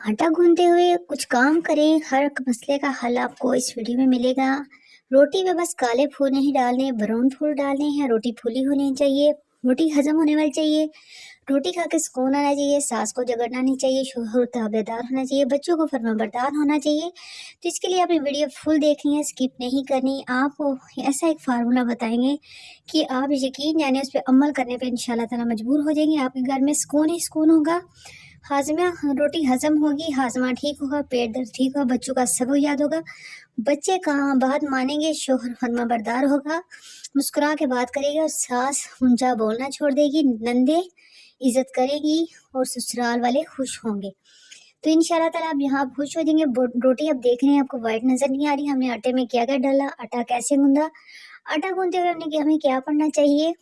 आटा गूंथते हुए कुछ काम करें, हर मसले का हल आपको इस वीडियो में मिलेगा। रोटी में बस काले फूल नहीं डालने, ब्राउन फूल डालने हैं। रोटी फूली होनी चाहिए, रोटी हजम होने वाली चाहिए, रोटी खा के सुकून आना चाहिए, सास को झगड़ना नहीं चाहिए, शोहर ताबेदार होना चाहिए, बच्चों को फरमाबरदार होना चाहिए। तो इसके लिए आपने वीडियो फुल देखनी है, स्किप नहीं करनी। आपको ऐसा एक फार्मूला बताएंगे कि आप यकीन यानी उस पर अमल करने पर इंशाल्लाह ताला मजबूर हो जाएंगे। आपके घर में सुकून ही सुकून होगा, हाजमा रोटी हजम होगी, हाजमा ठीक होगा, पेट दर्द ठीक होगा, बच्चों का सबक याद होगा, बच्चे कहाँ बात मानेंगे, शोहर फरमाबरदार होगा, मुस्कुरा के बात करेगा, सास ऊंचा बोलना छोड़ देगी, नंदे इज्जत करेगी और ससुराल वाले खुश होंगे। तो इंशाल्लाह ताला आप यहाँ खुश हो जाएंगे। रोटी आप देख रहे हैं, आपको वाइट नजर नहीं आ रही। हमने आटे में क्या क्या डाला, आटा कैसे गूंदा, आटा गूंदते हुए हमें क्या पढ़ना चाहिए,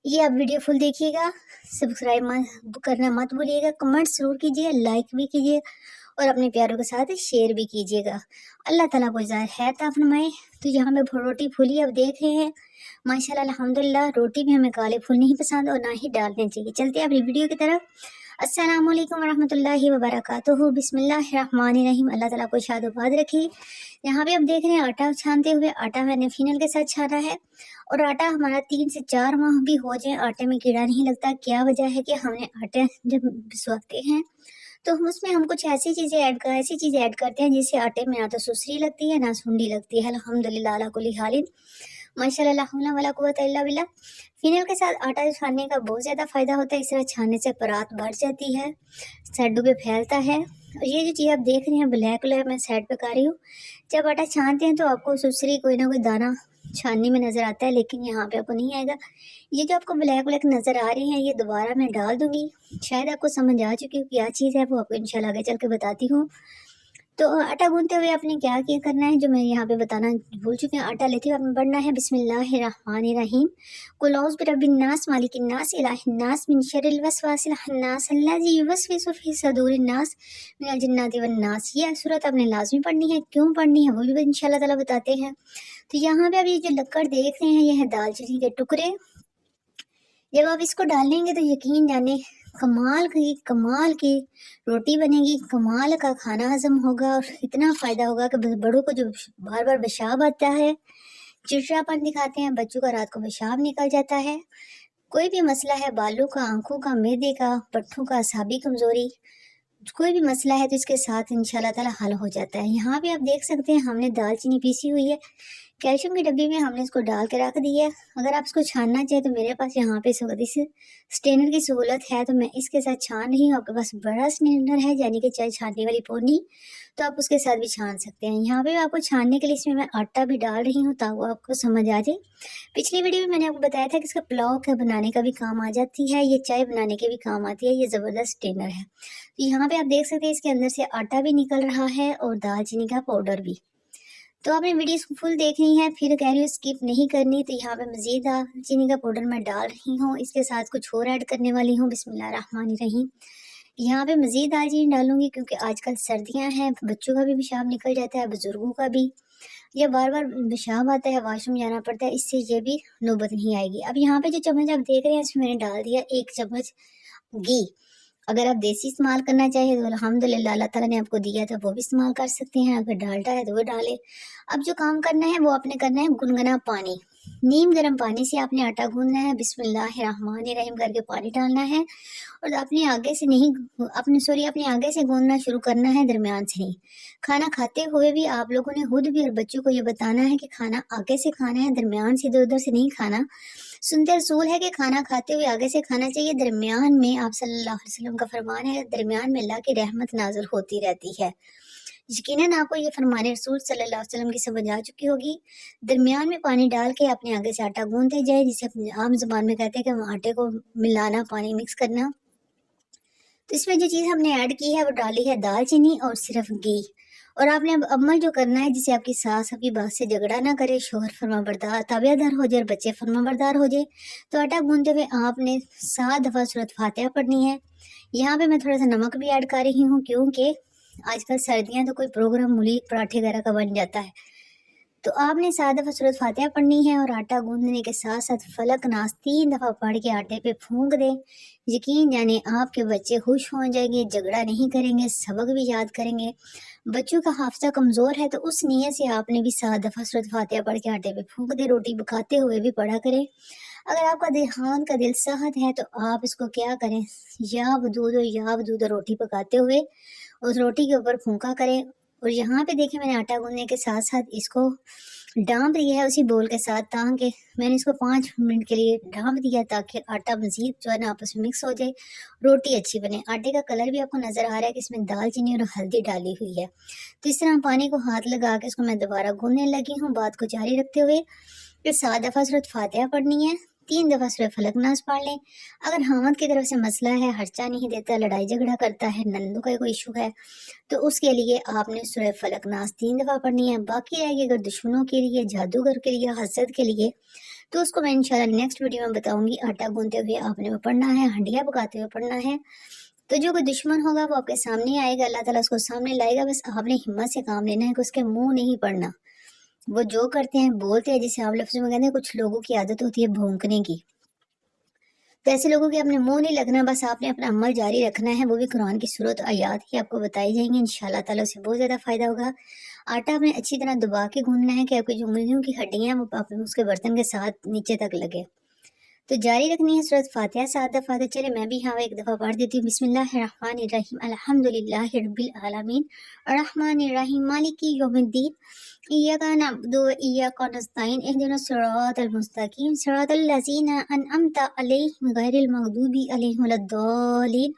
ये आप वीडियो फुल देखिएगा। सब्सक्राइब करना मत भूलिएगा, कमेंट जरूर कीजिए, लाइक भी कीजिए और अपने प्यारों के साथ शेयर भी कीजिएगा। अल्लाह ताला को ज़ाहिर है ता फरमाए। तो यहाँ पे रोटी फूली आप देख रहे हैं, माशाल्लाह अल्हम्दुलिल्लाह। रोटी में हमें काले फूल नहीं पसंद और ना ही डालने चाहिए। चलते हैं अपनी वीडियो की तरफ। अस्सलामुअलैकुम वरहमतुल्लाहि वबरकातुहू। बिस्मिल्लाहिर्रहमानिर्रहीम। अल्लाह ताला को शादोबाद रखी। यहाँ पे आप देख रहे हैं आटा छानते हुए। आटा मैंने फिनल के साथ छाना है और आटा हमारा 3 से 4 माह भी हो जाए आटे में कीड़ा नहीं लगता। क्या वजह है कि हमने आटे जब पिसवाते हैं तो हम कुछ ऐसी चीज़ें ऐड करते हैं जिससे आटे में ना तो सुसरी लगती है ना सुंडी लगती है। अल्हम्दुलिल्लाह अला कुल्ली हालिन, माशाल्लाह ला हौला वला कुव्वता इल्ला बिल्लाह। फिनल के साथ आटा छानने का बहुत ज़्यादा फ़ायदा होता है। इस तरह छानने से परात बढ़ जाती है, सैडू पे फैलता है। और ये जो चीज़ आप देख रहे हैं ब्लैक कलर मैं साइड पे कर रही हूँ, जब आटा छानते हैं तो आपको सुसरी कोई ना कोई दाना छाननी में नज़र आता है, लेकिन यहाँ पे आपको नहीं आएगा। ये जो आपको ब्लैक ब्लैक नज़र आ रही है, ये दोबारा मैं डाल दूंगी। शायद आपको समझ आ चुकी हो क्या चीज़ है, वो आपको इंशाल्लाह आगे चल के बताती हूँ। तो आटा गूंथते हुए आपने क्या क्या करना है जो मैं यहाँ पे बताना भूल चुकी हूँ। आटा लेते हुए आपने पढ़ना है बिस्मिल्लाहिर्रहमानिर्रहीम, कुल औज़ु बिरब्बिन्नास मालिकिन्नास इलाहिन्नास मिन शर्रिल वसवासिल खन्नास अल्लज़ी युवस्विसु फ़ी सुदूरिन्नास मिनल जिन्नाति वन्नास। ये सूरत आपने लाजमी पढ़नी है। क्यों पढ़नी है वो भी इंशाल्लाह ताला बताते हैं। तो यहाँ पे आप ये जो लक्कड़ देख रहे हैं, ये है दालचीनी के टुकड़े। जब आप इसको डालेंगे तो यकीन जाने कमाल की रोटी बनेगी, कमाल का खाना हजम होगा और इतना फ़ायदा होगा कि बड़ों को जो बार बार पेशाब आता है, चिड़चिड़ापन दिखाते हैं, बच्चों का रात को पेशाब निकल जाता है, कोई भी मसला है बालों का, आंखों का, मैदे का, पट्ठों का, असाबी कमजोरी, कोई भी मसला है तो इसके साथ इंशाल्लाह ताला हल हो जाता है। यहाँ पे आप देख सकते हैं हमने दालचीनी पीसी हुई है, कैल्शियम की डब्बी में हमने इसको डाल के रख दी है। अगर आप इसको छानना चाहें तो मेरे पास यहाँ पे इस स्टेनर की सहूलत है तो मैं इसके साथ छान रही हूँ। आपके पास बड़ा स्टेनर है यानी कि चाय छानने वाली पोनी, तो आप उसके साथ भी छान सकते हैं। यहाँ पे आपको छानने के लिए इसमें मैं आटा भी डाल रही हूँ ताकि आपको समझ आ जाए। पिछली वीडियो में मैंने आपको बताया था कि इसका पुलाव का बनाने का भी काम आ जाती है, ये चाय बनाने के भी काम आती है। ये ज़बरदस्त स्टेनर है। तो यहाँ पे आप देख सकते हैं इसके अंदर से आटा भी निकल रहा है और दालचीनी का पाउडर भी। तो आपने वीडियो फुल देखनी है, फिर कह रही हूँ स्किप नहीं करनी। तो यहाँ पे मज़ीद दालचीनी का पाउडर मैं डाल रही हूँ, इसके साथ कुछ और ऐड करने वाली हूँ। बिस्मिल्लाहिर्रहमानिर्रहीम। यहाँ पे मज़ीद दालचीनी डालूंगी क्योंकि आजकल सर्दियाँ हैं, बच्चों का भी पेशाब निकल जाता है, बुजुर्गों का भी, या बार बार पेशाब आता है, वॉशरूम जाना पड़ता है, इससे ये भी नौबत नहीं आएगी। अब यहाँ पे जो चम्मच आप देख रहे हैं इसमें मैंने डाल दिया 1 चम्मच घी। अगर आप देसी इस्तेमाल करना चाहे तो अल्हम्दुलिल्लाह अल्लाह ताला ने आपको दिया था वो भी इस्तेमाल कर सकते हैं। अगर डालडा है तो वो डालें। अब जो काम करना है वो आपने करना है गुनगुना पानी, नीम गर्म पानी से आपने आटा गूंदना है। बिस्मिल्लाहिर्रहमानिर्रहीम करके पानी डालना है और अपने आगे से नहीं अपने आगे से गूंदना शुरू करना है, दरमियान से नहीं। खाना खाते हुए भी आप लोगों ने खुद भी और बच्चों को ये बताना है कि खाना आगे से खाना है, दरमियान से इधर उधर से नहीं खाना। सुनते रसूल है कि खाना खाते हुए आगे से खाना चाहिए, दरमियान में आप सल्लल्लाहु अलैहि वसल्लम का फरमान है, दरमियान में अल्लाह की रहमत नाज़िल होती रहती है। यकीनन आपको ये फरमान रसूल सल्लल्लाहु अलैहि वसल्लम की समझ आ चुकी होगी। दरमियान में पानी डाल के अपने आगे से आटा गूंदते जाए, जिसे आम जुबान में कहते हैं कि हम आटे को मिलाना, पानी मिक्स करना। तो इसमें जो चीज़ हमने ऐड की है वो डाली है दालचीनी और सिर्फ घी। और आपने अब अमल जो करना है जिसे आपकी सास आपकी बात से झगड़ा ना करे, शोहर फरमाबरदार ताबेदार हो जाए और बच्चे फरमाबरदार हो जाए। तो आटा गूंदते हुए आपने 7 दफ़ा सूरत फातिहा पढ़नी है। यहाँ पे मैं थोड़ा सा नमक भी ऐड कर रही हूँ क्योंकि आजकल सर्दियाँ तो कोई प्रोग्राम मूली पराठे वगैरह का बन जाता है, तो आपने 7 दफ़ा सूरत फातिहा पढ़नी है और आटा गूंदने के साथ साथ फलक नास 3 दफ़ा पढ़ के आटे पे फूंक दें। यकीन जाने आपके बच्चे खुश हो जाएंगे, झगड़ा नहीं करेंगे, सबक भी याद करेंगे। बच्चों का हाफजा कमज़ोर है तो उस नीयत से आपने भी 7 दफ़ा सूरत फातिहा पढ़ के आटे पे फूंक दे। रोटी पकाते हुए भी पढ़ा करें। अगर आपका देहान का दिल सहत है तो आप इसको क्या करें, या वदूद रोटी पकाते हुए उस रोटी के ऊपर फूंका करें। और यहाँ पे देखिए मैंने आटा गूंदने के साथ साथ इसको ढाँप दिया है उसी बोल के साथ, ताकि मैंने इसको 5 मिनट के लिए ढाँप दिया ताकि आटा मज़ीद जो है ना आपस में मिक्स हो जाए, रोटी अच्छी बने। आटे का कलर भी आपको नज़र आ रहा है कि इसमें दालचीनी और हल्दी डाली हुई है। तो इस तरह पानी को हाथ लगा के इसको मैं दोबारा गूंदने लगी हूँ, बात को जारी रखते हुए। फिर 7 दफ़ा सूरत फातिहा पढ़नी है, 3 दफ़ा सूरह फलक नास पढ़ लें। अगर हामद की तरफ से मसला है, हर्चा नहीं देता, लड़ाई झगड़ा करता है, नंदू का कोई इशू है, तो उसके लिए आपने सूरह फलक नास 3 दफ़ा पढ़नी है। बाकी रहेगी अगर दुश्मनों के लिए, जादूगर के लिए, हसद के लिए, तो उसको मैं इंशाल्लाह नेक्स्ट वीडियो में बताऊंगी। आटा गूंदते हुए आपने वो पढ़ना है, हंडिया पकाते हुए पढ़ना है। तो जो कोई दुश्मन होगा वो आपके सामने आएगा, अल्लाह ताला उसको सामने लाएगा। बस आपने हिम्मत से काम लेना है कि उसके मुंह नहीं पड़ना। वो जो करते हैं बोलते हैं, जिसे आप लफ्ज़ में कहते हैं, कुछ लोगों की आदत होती है भौंकने की, तो ऐसे लोगों के अपने मुंह नहीं लगना। बस आपने अपना अमल जारी रखना है, वो भी कुरान की सूरत आयात ही आपको बताई जाएंगी। इंशाल्लाह ताला उससे बहुत ज़्यादा फ़ायदा होगा। आटा आपने अच्छी तरह दबा के गूंदना है कि आपकी जो उंगलियों की हड्डियाँ हैं वो उसके बर्तन के साथ नीचे तक लगे। तो जारी रखनी है सूरत फातिहा 7 दफ़ा। तो चले मैं भी यहाँ एक दफ़ा पढ़ देती हूँ। बिस्मिल्लाहिर्रहमानिर्रहीम, अल्हम्दुलिल्लाहि रब्बिल आलमीन, अर्रहमानिर्रहीम, मालिकी यौमिद्दीन, इय्याका नअबुदु व इय्याका नस्तईन, इहदिनस सिरातल मुस्तकीम, सिरातल लज़ीना अनअमता अलैहिम गैरिल मग़दूबि अलैहिम वलद्दालिन,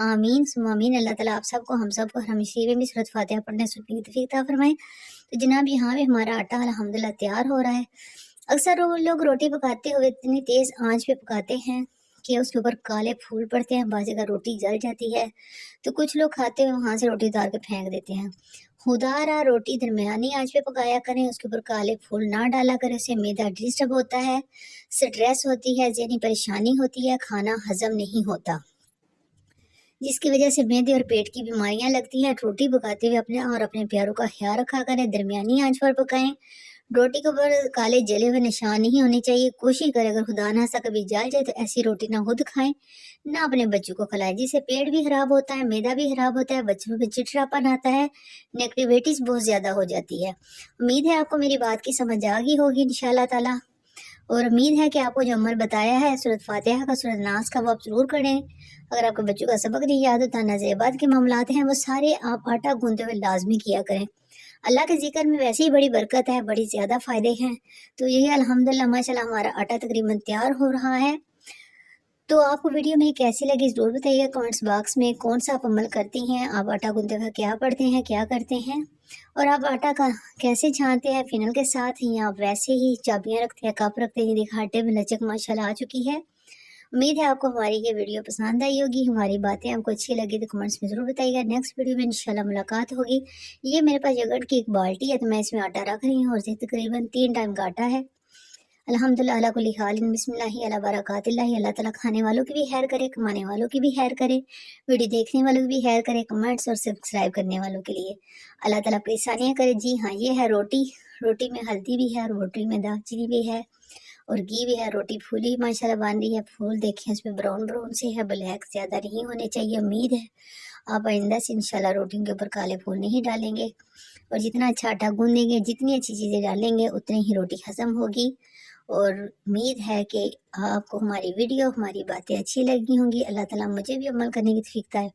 आमीन सुम्मा आमीन। अल्लाह ताला आप सबको, हम सबको, हर मुसीबे में सूरत फातिहा पढ़ने सुनने की तौफीक अता फरमाए। तो जनाब यहाँ पे हमारा आटा अल्हम्दुलिल्लाह तैयार हो रहा है। अक्सर वो लोग रोटी पकाते हुए इतनी तेज़ आंच पे पकाते हैं कि उसके ऊपर काले फूल पड़ते हैं, बाज़ जगह रोटी जल जाती है, तो कुछ लोग खाते हुए वहाँ से रोटी उतार के फेंक देते हैं। खुदारा रोटी दरमियानी आंच पे पकाया करें, उसके ऊपर काले फूल ना डाला करें, उससे मैदा डिस्टर्ब होता है, स्ट्रेस होती है, ज़हनी परेशानी होती है, खाना हजम नहीं होता, जिसकी वजह से मैदे और पेट की बीमारियां लगती हैं। रोटी पकाते हुए अपने और अपने प्यारों का ख्याल रखा करें, दरमियानी आंच पर पकाएं। रोटी के ऊपर काले जले हुए निशान नहीं होने चाहिए। कोशिश करें अगर खुदा ना कभी जल जाए तो ऐसी रोटी ना खुद खाएं, ना अपने बच्चों को खिलाएं, जिससे पेट भी खराब होता है, मैदा भी खराब होता है, बच्चों में चिड़चिड़ापन आता है, नेगेटिविटीज बहुत ज्यादा हो जाती है। उम्मीद है आपको मेरी बात की समझ आ गई होगी इंशाल्लाह ताला, और उम्मीद है कि आपको जो अमल बताया है सूरत फातिहा का, सूरत नास का, वो आप जरूर करें। अगर आपके बच्चों का सबक नहीं याद होता, नज़ेबात के मामलात हैं, वो सारे आप आटा गूंदते हुए लाजमी किया करें। अल्लाह के जिक्र में वैसे ही बड़ी बरकत है, बड़ी ज़्यादा फ़ायदे हैं। तो यही अल्हम्दुलिल्लाह माशाल्लाह हमारा आटा तकरीबन तैयार हो रहा है। तो आपको वीडियो में कैसी लगी ज़रूर बताइएगा कमेंट्स बॉक्स में। कौन सा आप अमल करती हैं, आप आटा गूंदते हुए क्या पढ़ते हैं, क्या करते हैं, और आप आटा का कैसे छानते हैं, फिनल के साथ ही आप वैसे ही चाबियाँ रखते हैं, कप रखते हैं। देखा आटे में लचक माशाल्लाह आ चुकी है। उम्मीद है आपको हमारी ये वीडियो पसंद आई होगी, हमारी बातें आपको अच्छी लगी तो कमेंट्स में ज़रूर बताइएगा। नेक्स्ट वीडियो में इंशाल्लाह मुलाकात होगी। ये मेरे पास यगट की एक बाल्टी है, तो मैं इसमें आटा रख रही हूँ और तकरीबन 3 टाइम का आटा है। अल्हम्दुलिल्लाह अला कुल्ली हालिन, बिस्मिल्लाहि अला बरकातिल्लाहि। अल्लाह ताला खाने वालों की भी खैर करे, कमाने वालों की भी खैर करे, वीडियो देखने वालों की भी खैर करे, कमेंट्स और सब्सक्राइब करने वालों के लिए अल्लाह ताला परेशानियाँ करे। जी हाँ, ये है रोटी, रोटी में हल्दी भी है, रोटी में दालचीनी भी है और घी भी है। रोटी फूली माशाल्लाह बन रही है, फूल देखें इसमें ब्राउन ब्राउन से है, ब्लैक ज़्यादा नहीं होने चाहिए। उम्मीद है आप आइंदा से इंशाल्लाह रोटियों के ऊपर काले फूल नहीं डालेंगे, और जितना अच्छा आटा गूंदेंगे, जितनी अच्छी चीज़ें डालेंगे, उतनी ही रोटी हजम होगी। और उम्मीद है कि आपको हमारी वीडियो, हमारी बातें अच्छी लगी होंगी। अल्लाह ताला मुझे भी अमल करने की तौफीक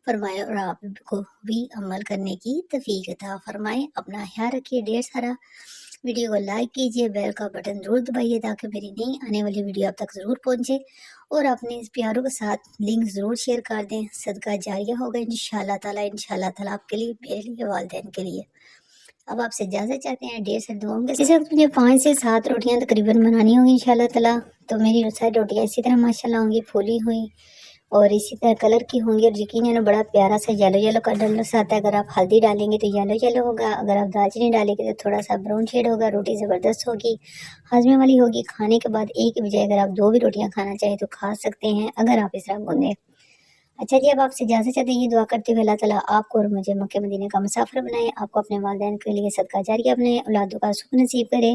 फरमाए और आपको भी अमल करने की तौफीक अता फरमाए। अपना ख्याल रखिए ढेर सारा। वीडियो को लाइक कीजिए, बेल का बटन जरूर दबाइए ताकि मेरी नई आने वाली वीडियो आप तक ज़रूर पहुंचे, और अपने प्यारों के साथ लिंक ज़रूर शेयर कर दें। सदका जारिया होगा इंशाल्लाह ताला आपके लिए, मेरे लिए, वालिदैन के लिए। अब आपसे इजाज़त चाहते हैं ढेर सारी दुआओं के। इस वक्त मुझे 5 से 7 रोटियां तकरीबन बनानी होंगी इंशाल्लाह ताला। तो मेरी सारी रोटियां इसी तरह माशाल्लाह होंगी, फूली हुई और इसी तरह कलर की होंगी। और यकीन है ना बड़ा प्यारा सा येलो का कलर सा आता है। अगर आप हल्दी डालेंगे तो येलो होगा, अगर आप दालचीनी डालेंगे तो थोड़ा सा ब्राउन शेड होगा। रोटी ज़बरदस्त होगी, हाजमे वाली होगी। खाने के बाद एक की बजाय अगर आप 2 भी रोटियाँ खाना चाहें तो खा सकते हैं, अगर आप इस तरह गूंदें। अच्छा जी, अब आपसे इजाज़त चाहते हैं, ये दुआ करते हुए अल्लाह ताला आपको और मुझे मक्के मदीने का मुसाफ़िर बनाए, आपको अपने वालिदैन के लिए सदका जारिया बनाए, औलादों का सुख नसीब करे,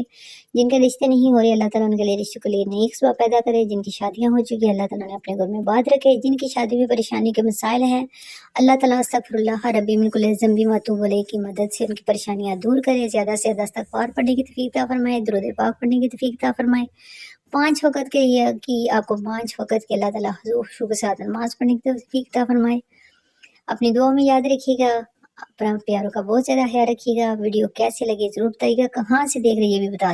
जिनके रिश्ते नहीं हो रहे अल्लाह ताला उनके लिए रिश्तों के लिए नेक असबाब पैदा करे, जिनकी शादियाँ हो चुकी हैं अल्लाह ताला उन्हें अपने घर में बाँध रखे, जिनकी शादी में परेशानी के मसाइल हैं, अल्लाह ताला अस्तगफिरुल्लाह रब्बी मिन कुल्लि ज़ंबि व अतूबु इलैह की मदद से उनकी परेशानियाँ दूर करे, ज़्यादा से ज़्यादा इस्तिग़फ़ार पढ़ने की तौफ़ीक़ अता फ़रमाए, दुरूद पाक पढ़ने की तौफ़ीक़ अता फ़रमाए। 5 वक़्त के लिए कि आपको 5 वक़्त के अल्लाह ताला खुशू के साथ नमाज़ पढ़ने की तौफ़ीक़ अता फ़रमाए। अपनी दुआ में याद रखिएगा, अपना प्यारों का बहुत ज़्यादा ख़्याल रखिएगा। वीडियो कैसी लगी ज़रूर बताइएगा, कहाँ से देख रहे हैं ये भी बता